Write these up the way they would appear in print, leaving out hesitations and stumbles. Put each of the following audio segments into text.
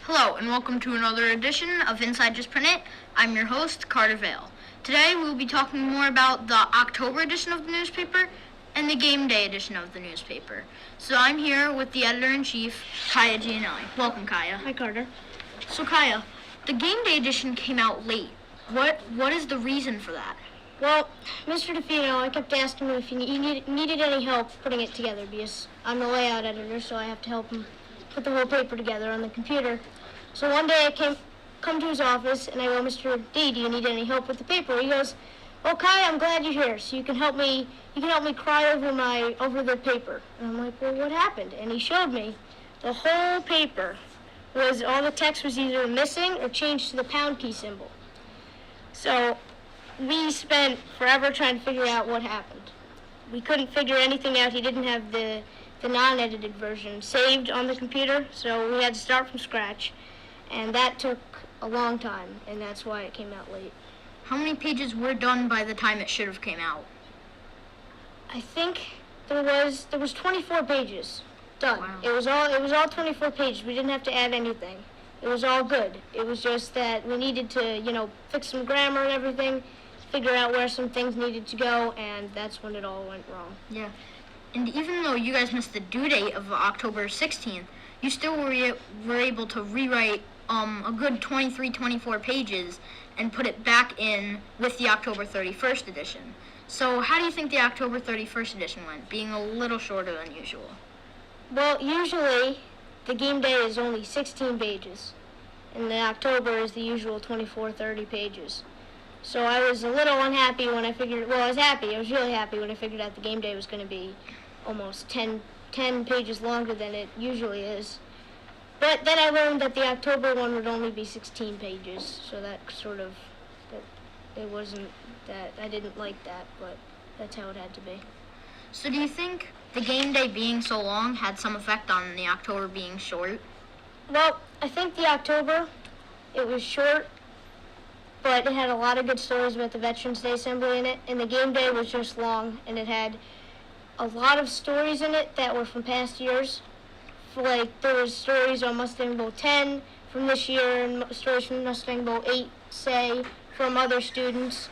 Hello, and welcome to another edition of Inside Just Print It. I'm your host, Carter Vail. Today, we'll be talking more about the October edition of the newspaper and the game day edition of the newspaper. So I'm here with the editor-in-chief, Kaya Gianelli. Welcome, Kaya. Hi, Carter. So, Kaya, the game day edition came out late. What is the reason for that? Well, Mr. DeFino, I kept asking him if he needed any help putting it together because I'm the layout editor, so I have to help him put the whole paper together on the computer. So one day I come to his office and I go, Mr. D, do you need any help with the paper? He goes, well, Kai, I'm glad you're here, so you can help me cry over the paper. And I'm like, well, what happened? And he showed me the whole paper all the text was either missing or changed to the pound key symbol. So we spent forever trying to figure out what happened. We couldn't figure anything out. He didn't have the non-edited version saved on the computer, so we had to start from scratch, and that took a long time, and that's why it came out late. How many pages were done by the time it should have came out? I think there was 24 pages done. Wow. It was all 24 pages. We didn't have to add anything. It was all good. It was just that we needed to, fix some grammar and everything, figure out where some things needed to go, and that's when it all went wrong. Yeah. And even though you guys missed the due date of October 16th, you still were able to rewrite a good 24 pages and put it back in with the October 31st edition. So how do you think the October 31st edition went, being a little shorter than usual? Well, usually the game day is only 16 pages, and the October is the usual 24-30 pages. So I was a little unhappy when I figured, well, I was really happy when I figured out the game day was going to be almost 10 pages longer than it usually is. But then I learned that the October one would only be 16 pages, so it wasn't that, I didn't like that, but that's how it had to be. So do you think the game day being so long had some effect on the October being short? Well, I think the October, it was short, but it had a lot of good stories about the Veterans Day Assembly in it, and the game day was just long, and it had a lot of stories in it that were from past years. Like, there was stories on Mustang Bowl 10 from this year, and stories from Mustang Bowl 8, say, from other students.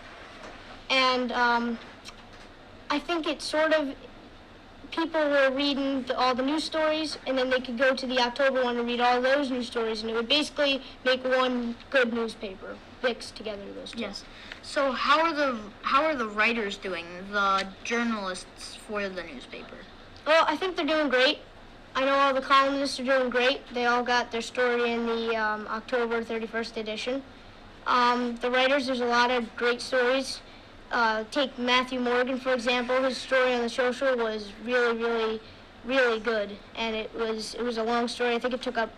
And I think it people were reading all the news stories, and then they could go to the October one and read all those news stories, and it would basically make one good newspaper, mixed together those two. Yes. So how are the writers doing, the journalists for the newspaper? Well, I think they're doing great. I know all the columnists are doing great. They all got their story in the October 31st edition. The writers, there's a lot of great stories. Take Matthew Morgan, for example. His story on the social was really, really, really good. And it was a long story. I think it took up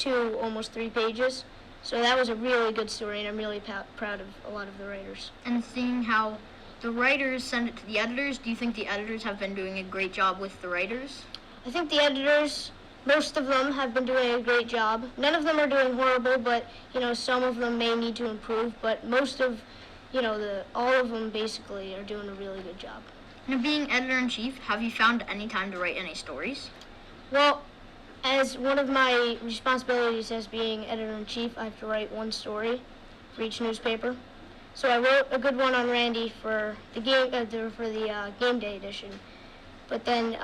almost 3 pages. So that was a really good story, and I'm really proud of a lot of the writers. And seeing how the writers send it to the editors, do you think the editors have been doing a great job with the writers? I think the editors, most of them have been doing a great job. None of them are doing horrible, but, some of them may need to improve. But most of, all of them basically are doing a really good job. Now, being editor-in-chief, have you found any time to write any stories? Well, as one of my responsibilities as being editor-in-chief, I have to write one story for each newspaper. So I wrote a good one on Randy for the game day edition. But then,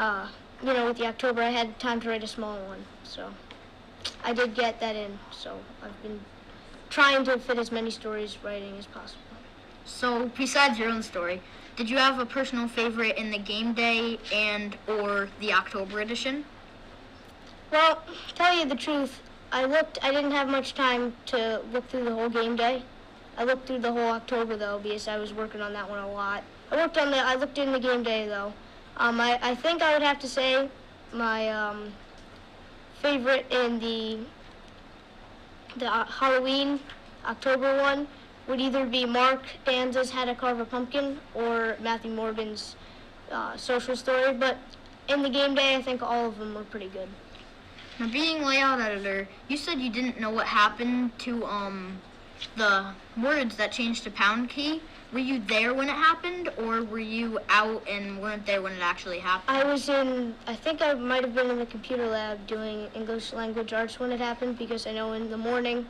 with the October, I had time to write a small one. So I did get that in. So I've been trying to fit as many stories writing as possible. So besides your own story, did you have a personal favorite in the game day and or the October edition? Well, to tell you the truth, I didn't have much time to look through the whole game day. I looked through the whole October though, because I was working on that one a lot. I looked in the game day though. I think I would have to say my favorite in the Halloween October one would either be Mark Danza's How to Carve a Pumpkin or Matthew Morgan's Social Story, but in the game day, I think all of them were pretty good. Now, being layout editor, you said you didn't know what happened to the words that changed to pound key. Were you there when it happened, or were you out and weren't there when it actually happened? I think I might have been in the computer lab doing English language arts when it happened, because I know in the morning,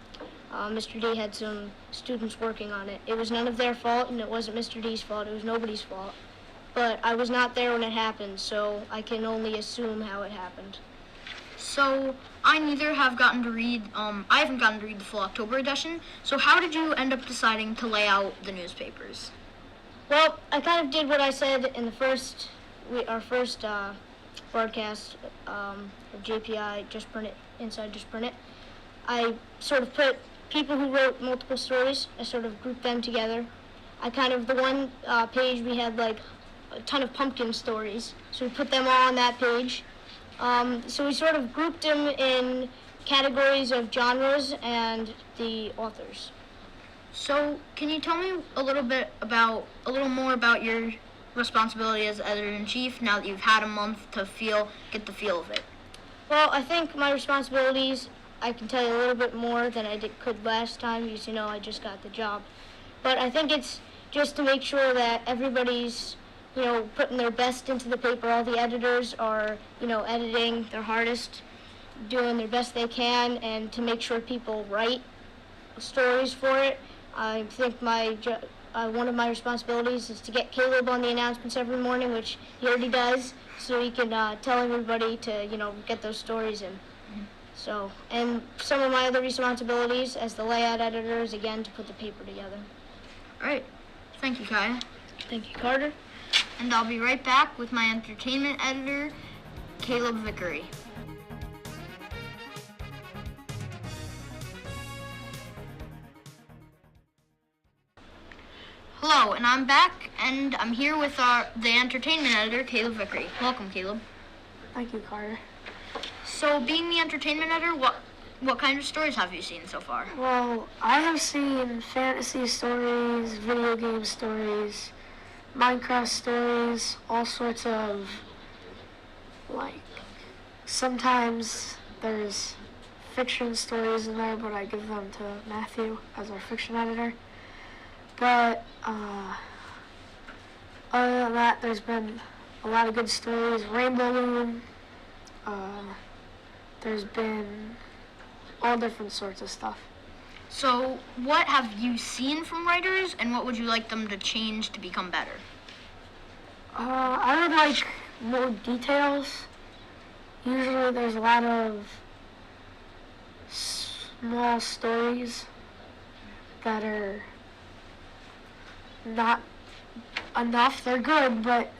Mr. D had some students working on it. It was none of their fault, and it wasn't Mr. D's fault. It was nobody's fault. But I was not there when it happened, so I can only assume how it happened. So I haven't gotten to read the full October edition. So how did you end up deciding to lay out the newspapers? Well, I kind of did what I said in our first broadcast of JPI Just Print It, Inside Just Print It. I sort of put people who wrote multiple stories, I sort of grouped them together. The one page we had like a ton of pumpkin stories, so we put them all on that page. So we sort of grouped them in categories of genres and the authors. So can you tell me a little more about your responsibility as editor-in-chief now that you've had a month to get the feel of it? Well, I think my responsibilities, I can tell you a little bit more than I could last time, because I just got the job. But I think it's just to make sure that everybody's putting their best into the paper. All the editors are, editing their hardest, doing their best they can, and to make sure people write stories for it. I think one of my responsibilities is to get Caleb on the announcements every morning, which he already does, so he can tell everybody to, get those stories in. Mm-hmm. So, and some of my other responsibilities as the layout editor is, again, to put the paper together. All right. Thank you, Kai. Thank you, Carter. And I'll be right back with my entertainment editor, Caleb Vickery. Hello, and I'm back, and I'm here with the entertainment editor, Caleb Vickery. Welcome, Caleb. Thank you, Carter. So, being the entertainment editor, what kind of stories have you seen so far? Well, I have seen fantasy stories, video game stories, Minecraft stories, all sorts of, sometimes there's fiction stories in there, but I give them to Matthew as our fiction editor. But other than that, there's been a lot of good stories. Rainbow Loom, there's been all different sorts of stuff. So, what have you seen from writers, and what would you like them to change to become better? I would like more details. Usually there's a lot of small stories that are not enough. They're good, but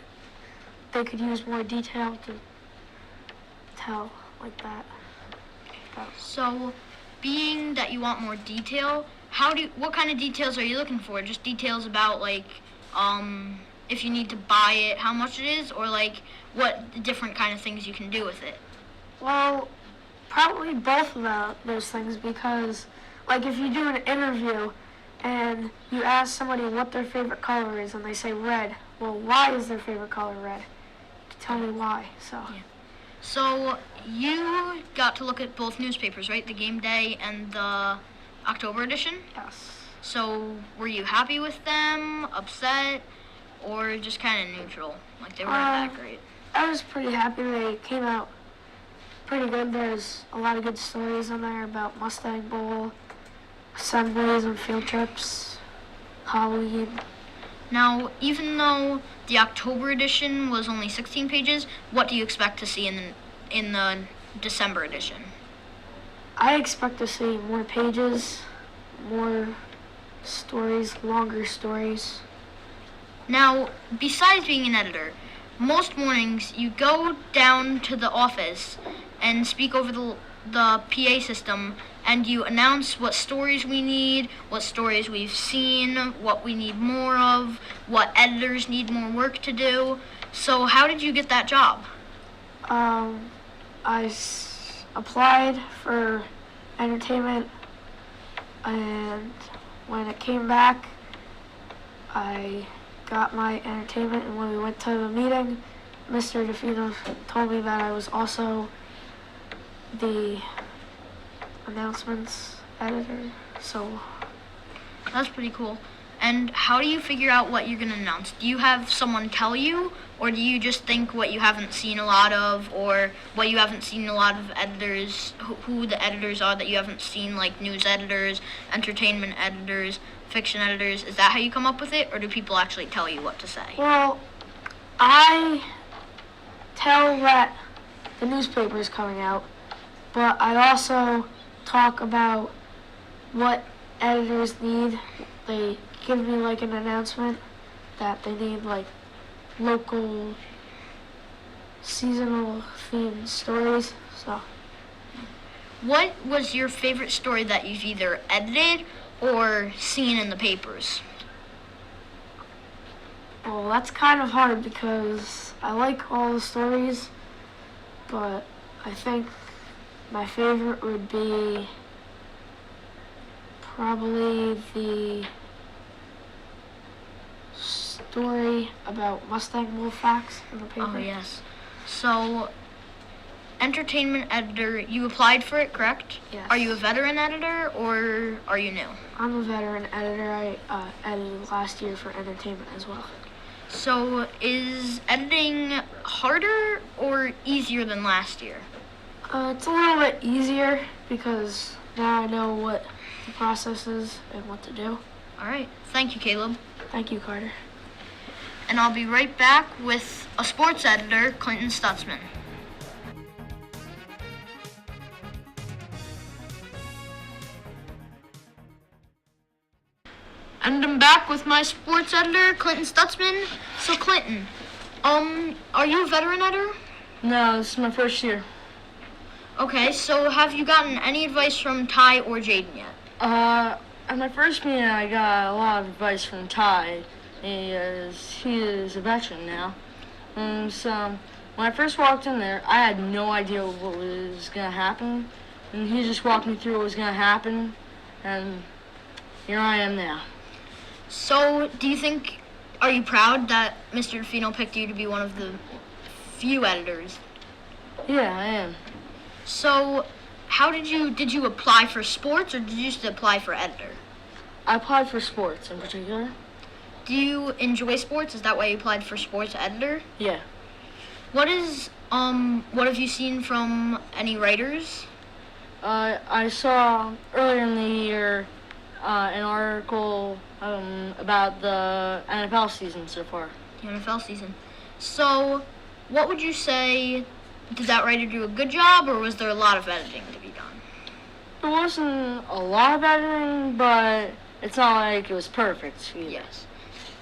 they could use more detail to tell like that. So, being that you want more detail, what kind of details are you looking for? Just details about if you need to buy it, how much it is, or what different kind of things you can do with it? Well, probably both of those things, because if you do an interview and you ask somebody what their favorite color is and they say red, well, why is their favorite color red? Tell me why. Yeah. So you got to look at both newspapers, right? The game day and the October edition? Yes. So were you happy with them, upset, or just kind of neutral? They weren't that great? I was pretty happy. They came out pretty good. There's a lot of good stories in there about Mustang Bowl, assemblies and field trips, Halloween. Now, even though the October edition was only 16 pages, what do you expect to see in the December edition? I expect to see more pages, more stories, longer stories. Now, besides being an editor, most mornings you go down to the office and speak over the PA system and you announce what stories we need, what stories we've seen, what we need more of, what editors need more work to do. So how did you get that job? Applied for entertainment, and when it came back, I got my entertainment, and when we went to the meeting, Mr. DeFino told me that I was also the announcements editor, so. That's pretty cool. And how do you figure out what you're going to announce? Do you have someone tell you, or do you just think what you haven't seen a lot of, or what you haven't seen a lot of editors, who the editors are that you haven't seen, like news editors, entertainment editors, fiction editors? Is that how you come up with it, or do people actually tell you what to say? Well, I tell that the newspaper is coming out, but I also talk about what editors need. They give me like an announcement that they need like local seasonal themed stories. So What was your favorite story that you've either edited or seen in the papers? well, that's kind of hard because I like all the stories, but I think my favorite would be probably the story about Mustang Wolfpacks in the paper. Oh, yes. So, entertainment editor, you applied for it, correct? Yes. Are you a veteran editor, or are you new? I'm a veteran editor. I edited last year for entertainment as well. So, is editing harder or easier than last year? It's a little bit easier because now I know what the process is and what to do. All right. Thank you, Caleb. Thank you, Carter. And I'll be right back with a sports editor, Clinton Stutzman. And I'm back with my sports editor, Clinton Stutzman. So, Clinton, are you a veteran editor? No, this is my first year. Okay, so have you gotten any advice from Ty or Jaden yet? At my first meeting, I got a lot of advice from Ty. He is a veteran now. So when I first walked in there, I had no idea what was gonna happen, and he just walked me through what was gonna happen, and here I am now. So, are you proud that Mr. DeFino picked you to be one of the few editors? Yeah, I am. So, did you apply for sports, or did you just apply for editor? I applied for sports in particular. Do you enjoy sports? Is that why you applied for sports editor? Yeah. What have you seen from any writers? I saw earlier in the year an article about the NFL season so far. The NFL season. So, what would you say, did that writer do a good job, or was there a lot of editing to be done? There wasn't a lot of editing, but it's not like it was perfect either. Yes,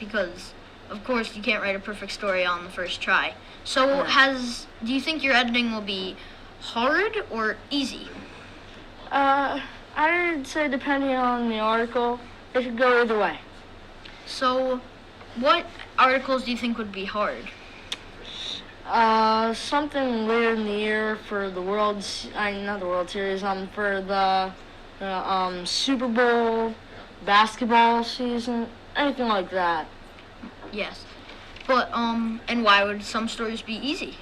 because, of course, you can't write a perfect story on the first try. So, Yeah. do you think your editing will be hard or easy? I'd say depending on the article, it could go either way. So, what articles do you think would be hard? Something later in the year for the not the World Series, for the Super Bowl, basketball season, anything like that. Yes. But, and why would some stories be easy?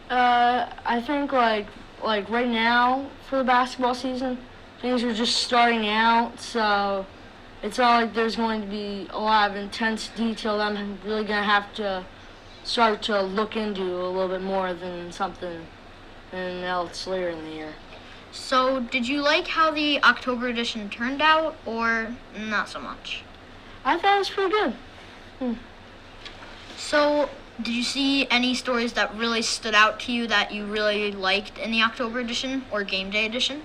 I think like right now for the basketball season, things are just starting out, so it's not like there's going to be a lot of intense detail that I'm really gonna have to start to look into a little bit more than something else later in the year. So, did you like how the October edition turned out, or not so much? I thought it was pretty good. So, did you see any stories that really stood out to you that you really liked in the October edition or game day edition?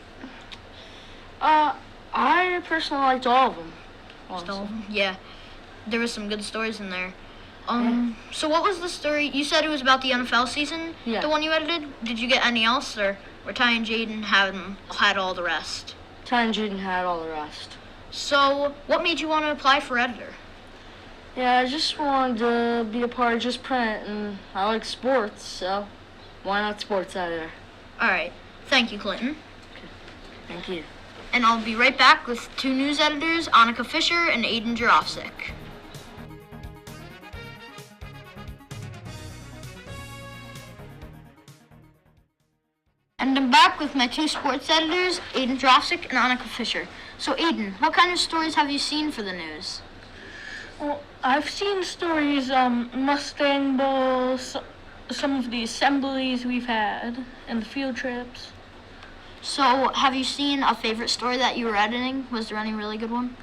I personally liked all of them. Still, yeah, there was some good stories in there. So what was the story? You said it was about the NFL season, Yeah. the one you edited. Did you get any else, or were Ty and Jaden had all the rest? Ty and Jaden had all the rest. So, what made you want to apply for editor? Yeah, I just wanted to be a part of Just Print, and I like sports, so why not sports editor? All right. Thank you, Clinton. Thank you. And I'll be right back with 2 news editors, Annika Fisher and Aiden Jarofsik. And I'm back with my 2 sports editors, Aiden Jarofsik and Annika Fisher. So Aiden, what kind of stories have you seen for the news? Well, I've seen stories, Mustang Bowl, some of the assemblies we've had, and the field trips. So have you seen a favorite story that you were editing? Was there any really good one?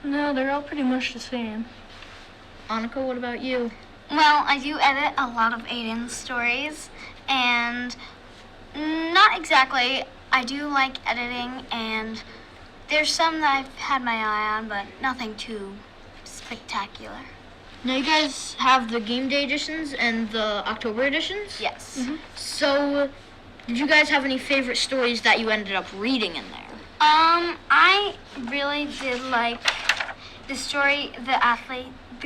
No, they're all pretty much the same. Annika, what about you? Well, I do edit a lot of Aiden's stories, and not exactly. I do like editing, and there's some that I've had my eye on, but nothing too spectacular. Now you guys have the game day editions and the October editions? Yes. So, did you guys have any favorite stories that you ended up reading in there? I really did like the story, the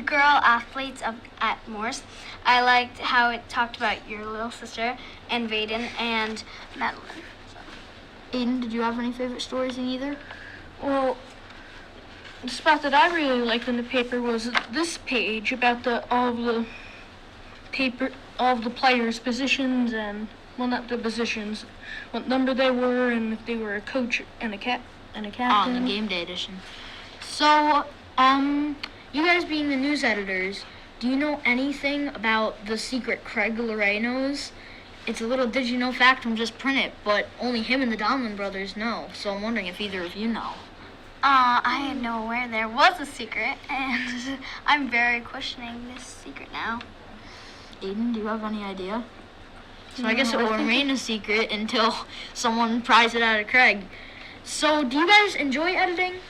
girl athletes at Morse. I liked how it talked about your little sister and Vaden and Madeline. Aiden, did you have any favorite stories in either? Well, the spot that I really liked in the paper was this page about all of the players' positions and, well, not the positions, what number they were, and if they were a coach and a captain. On the game day edition. So, you guys being the news editors, do you know anything about the secret Craig Luray knows? It's a little did you know fact from Just Print It, but only him and the Donlin brothers know. So I'm wondering if either of you know. I had no aware there was a secret, and I'm very questioning this secret now. Aiden, do you have any idea? So I guess it will remain a secret until someone pries it out of Craig. So do you guys enjoy editing?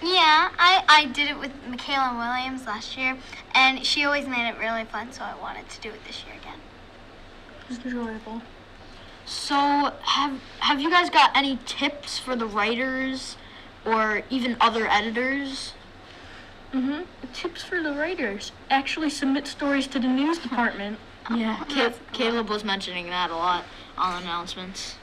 Yeah, I did it with Michaela Williams last year, and she always made it really fun, so I wanted to do it this year again. It's enjoyable. So have you guys got any tips for the writers or even other editors? Tips for the writers. Actually submit stories to the news department. Yeah, Caleb was mentioning that a lot on announcements.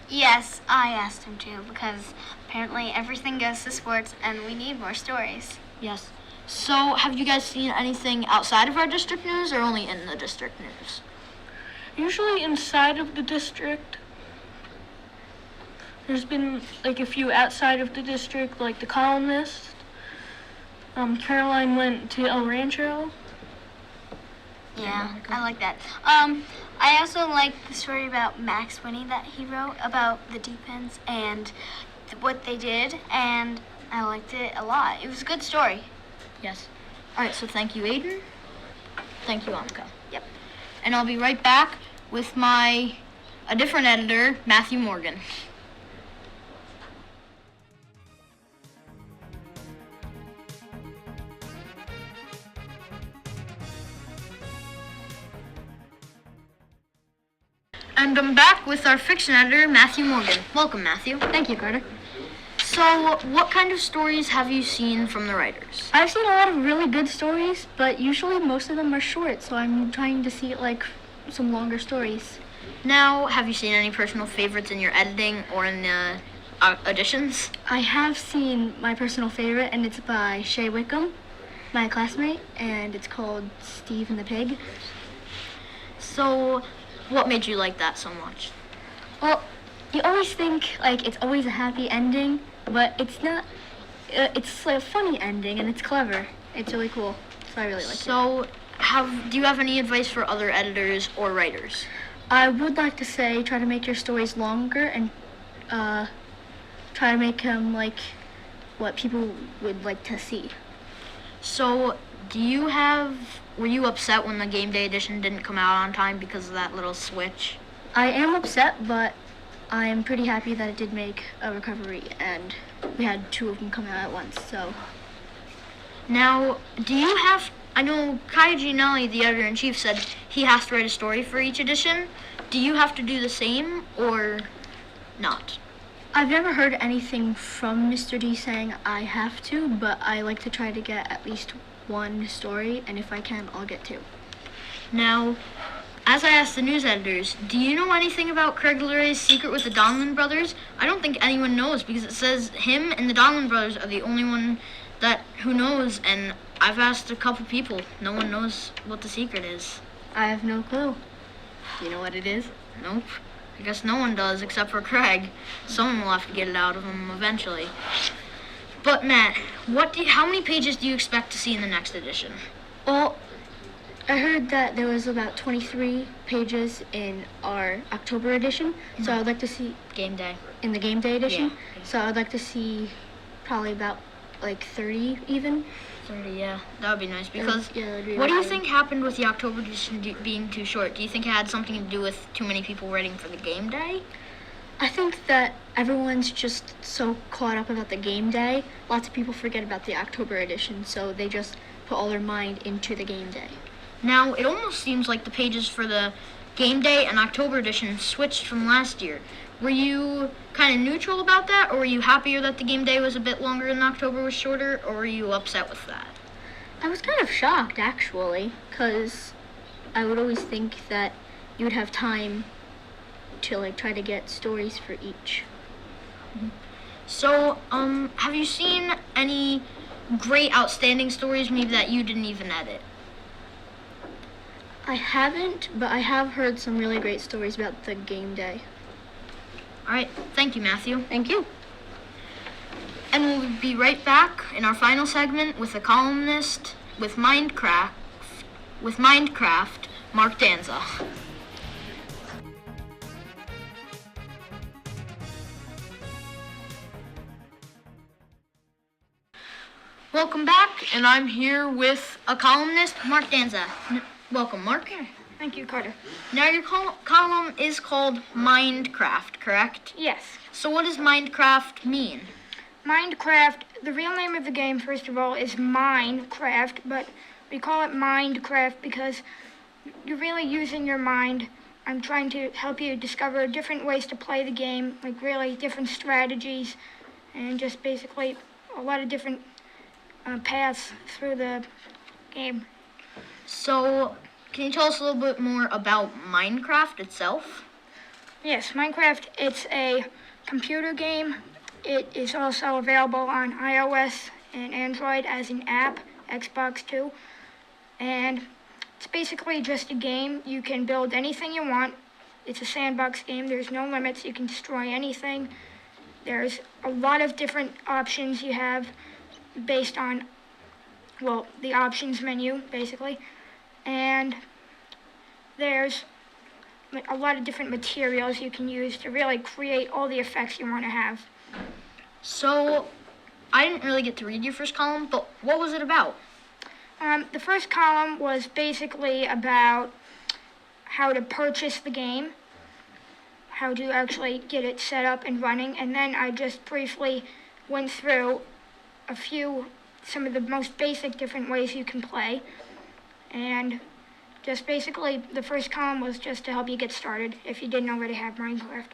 Yes, I asked him to, because apparently everything goes to sports, and we need more stories. Yes. So have you guys seen anything outside of our district news or only in the district news? Usually inside of the district. There's been like a few outside of the district, like The Columnist. Caroline went to El Rancho. Yeah, I like that. I also like the story about Max Winnie that he wrote about the defense and what they did, and I liked it a lot. It was a good story. Yes. All right, so thank you, Aiden. Thank you, Annika. Yep. And I'll be right back with a different editor, Matthew Morgan. And I'm back with our fiction editor, Matthew Morgan. Welcome, Matthew. Thank you, Carter. So, what kind of stories have you seen from the writers? I've seen a lot of really good stories, but usually most of them are short, so I'm trying to see like some longer stories. Now, have you seen any personal favorites in your editing or in the editions? I have seen my personal favorite, and it's by Shay Wickham, my classmate, and it's called Steve and the Pig. So, what made you like that so much? Well, you always think like it's always a happy ending, but it's not. It's like a funny ending, and it's clever. It's really cool, so I really like it. So, do you have any advice for other editors or writers? I would like to say try to make your stories longer and try to make them like what people would like to see. So, were you upset when the game day edition didn't come out on time because of that little switch? I am upset, but I am pretty happy that it did make a recovery, and we had 2 of them come out at once, so. Now, I know Kai Gianelli, the editor-in-chief, said he has to write a story for each edition. Do you have to do the same or not? I've never heard anything from Mr. D saying I have to, but I like to try to get at least one story, and if I can, I'll get two. Now, as I asked the news editors, do you know anything about Craig Laray's secret with the Donlan brothers? I don't think anyone knows because it says him and the Donlan brothers are the only one who knows, and I've asked a couple people. No one knows what the secret is. I have no clue. Do you know what it is? Nope. I guess no one does except for Craig. Someone will have to get it out of him eventually. But Matt, how many pages do you expect to see in the next edition? Well, I heard that there was about 23 pages in our October edition, so I'd like to see Game day. in the game day edition. Yeah. So I'd like to see probably about like 30 even. 30, yeah. That would be nice because that'd be what do you okay. think happened with the October edition being too short? Do you think it had something to do with too many people waiting for the game day? I think that everyone's just so caught up about the game day. Lots of people forget about the October edition, so they just put all their mind into the game day. Now, it almost seems like the pages for the game day and October edition switched from last year. Were you kind of neutral about that, or were you happier that the game day was a bit longer and October was shorter, or were you upset with that? I was kind of shocked, actually, because I would always think that you would have time to like try to get stories for each. So, have you seen any great, outstanding stories maybe that you didn't even edit? I haven't, but I have heard some really great stories about the game day. All right, thank you, Matthew. Thank you. And we'll be right back in our final segment with a columnist with Minecraft, Mark Danza. Welcome back, and I'm here with a columnist, Mark Danza. Welcome, Mark. Thank you, Carter. Now, your column is called Minecraft, correct? Yes. So what does Minecraft mean? Minecraft, the real name of the game, first of all, is Minecraft, but we call it Minecraft because you're really using your mind. I'm trying to help you discover different ways to play the game, like really different strategies, and just basically a lot of different paths through the game. So, can you tell us a little bit more about Minecraft itself? Yes, Minecraft, it's a computer game. It is also available on iOS and Android as an app, Xbox too. And it's basically just a game. You can build anything you want. It's a sandbox game. There's no limits. You can destroy anything. There's a lot of different options you have based on, well, the options menu, basically. And there's a lot of different materials you can use to really create all the effects you want to have. So, I didn't really get to read your first column, but what was it about? The first column was basically about how to purchase the game, how to actually get it set up and running, and then I just briefly went through some of the most basic different ways you can play. And just basically, the first column was just to help you get started if you didn't already have Minecraft.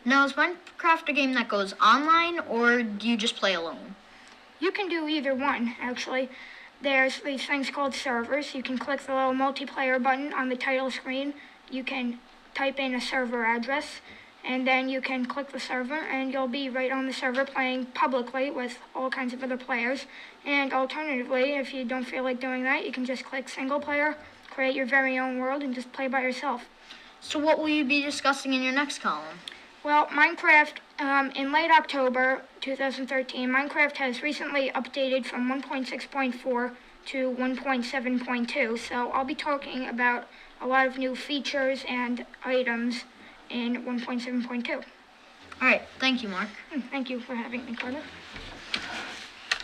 Now, is Minecraft a game that goes online, or do you just play alone? You can do either one, actually. There's these things called servers. You can click the little multiplayer button on the title screen. You can type in a server address, and then you can click the server, and you'll be right on the server playing publicly with all kinds of other players. And alternatively, if you don't feel like doing that, you can just click single player, create your very own world, and just play by yourself. So what will you be discussing in your next column? Well, Minecraft, in late October 2013, Minecraft has recently updated from 1.6.4 to 1.7.2, so I'll be talking about a lot of new features and items in 1.7.2. All right, thank you, Mark. Thank you for having me, Carter.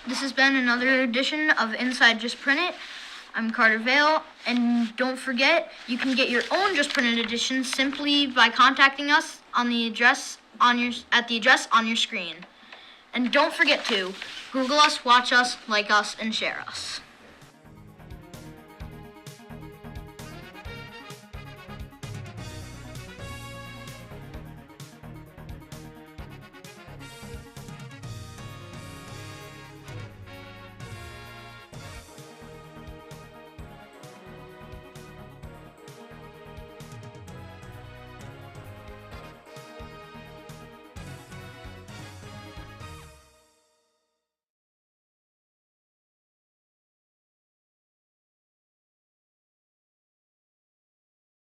This has been another edition of Inside Just Print It. I'm Carter Vail, and don't forget, you can get your own Just Printed edition simply by contacting us on the address on your screen. And don't forget to Google us, watch us, like us, and share us.